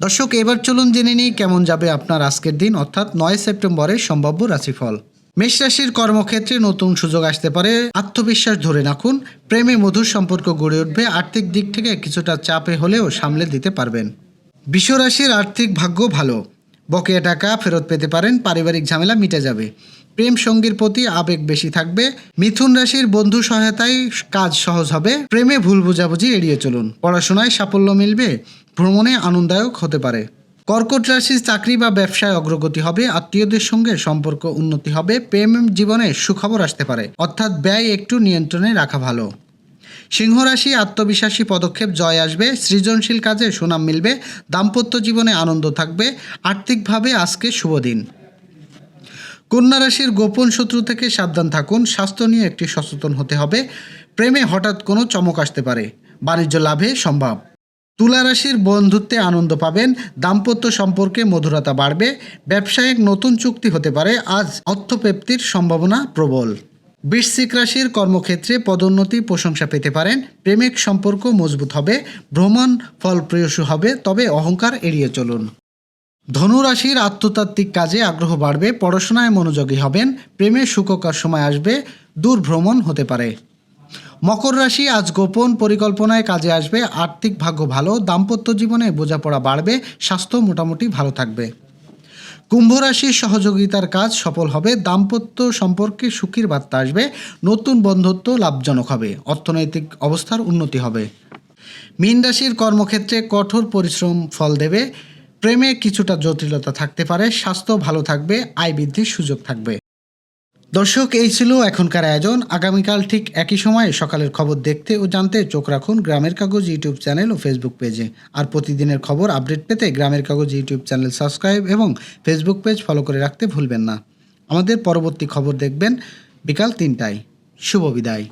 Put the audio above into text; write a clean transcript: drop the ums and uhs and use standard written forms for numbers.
দর্শক, এবার চলুন জেনে নিই কেমন যাবে আপনার আজকের দিন অর্থাৎ 9 সেপ্টেম্বরের সম্ভাব্য রাশিফল। মেষ রাশির কর্মক্ষেত্রে নতুন সুযোগ আসতে পারে, আত্মবিশ্বাস ধরে রাখুন। প্রেমে মধুর সম্পর্ক গড়ে উঠবে, আর্থিক দিক থেকে কিছুটা চাপে হলেও সামলে দিতে পারবেন। বৃষ রাশির আর্থিক ভাগ্য ভালো, বকেয়া টাকা ফেরত পেতে পারেন, পারিবারিক ঝামেলা মিটে যাবে। প্রেম সঙ্গীর প্রতি আবেগ বেশি থাকবে। মিথুন রাশির বন্ধু সহায়তায় কাজ সহজ হবে, প্রেমে ভুল বোঝাবুঝি এড়িয়ে চলুন। পড়াশোনায় সাফল্য মিলবে, ভ্রমণে আনন্দদায়ক হতে পারে। কর্কট রাশির চাকরি বা ব্যবসায় অগ্রগতি হবে, আত্মীয়দের সঙ্গে সম্পর্ক উন্নতি হবে। প্রেম জীবনে সুখবর আসতে পারে, অর্থাৎ ব্যয় একটু নিয়ন্ত্রণে রাখা ভালো। সিংহ রাশি আত্মবিশ্বাসী পদক্ষেপ জয় আসবে, সৃজনশীল কাজে সুনাম মিলবে। দাম্পত্য জীবনে আনন্দ থাকবে, আর্থিকভাবে আজকে শুভ দিন। কন্যা রাশির গোপন শত্রু থেকে সাবধান থাকুন, স্বাস্থ্য নিয়ে একটি সচেতন হতে হবে। প্রেমে হঠাৎ কোনো চমক আসতে পারে, বাণিজ্য লাভে সম্ভব। তুলা রাশির বন্ধুত্বে আনন্দ পাবেন, দাম্পত্য সম্পর্কে মধুরতা বাড়বে। ব্যবসায়িক নতুন চুক্তি হতে পারে, আজ অর্থপ্রাপ্তির সম্ভাবনা প্রবল। বৃশ্চিক রাশির কর্মক্ষেত্রে পদোন্নতি প্রশংসা পেতে পারেন, প্রেমিক সম্পর্ক মজবুত হবে। ভ্রমণ ফলপ্রসূ হবে, তবে অহংকার এড়িয়ে চলুন। ধনু রাশির আত্মতাত্ত্বিক কাজে আগ্রহ বাড়বে, পড়াশোনায় মনোযোগী হবেন। প্রেমে সুখকর সময় আসবে, দূর ভ্রমণ হতে পারে। মকর রাশি আজ গোপন পরিকল্পনায় কাজে আসবে, আর্থিক ভাগ্য ভালো। দাম্পত্য জীবনে বোঝাপড়া বাড়বে, স্বাস্থ্য মোটামুটি ভালো থাকবে। কুম্ভ রাশির সহযোগিতার কাজ সফল হবে, দাম্পত্য সম্পর্কে সুখীর বার্তা আসবে। নতুন বন্ধুত্ব লাভজনক হবে, অর্থনৈতিক অবস্থার উন্নতি হবে। মীন রাশির কর্মক্ষেত্রে কঠোর পরিশ্রম ফল দেবে, প্রেমে কিছুটা জটিলতা থাকতে পারে। স্বাস্থ্য ভালো থাকবে, আয় বৃদ্ধির সুযোগ থাকবে। দর্শক, এই ছিল এখনকার আয়োজন। আগামীকাল ঠিক একই সময়ে সকালের খবর দেখতে ও জানতে চোখ রাখুন গ্রামের কাগজ ইউটিউব চ্যানেল ও ফেসবুক পেজে। আর প্রতিদিনের খবর আপডেট পেতে গ্রামের কাগজ ইউটিউব চ্যানেল সাবস্ক্রাইব এবং ফেসবুক পেজ ফলো করে রাখতে ভুলবেন না। আমাদের পরবর্তী খবর দেখবেন বিকাল 3টায়। শুভ বিদায়।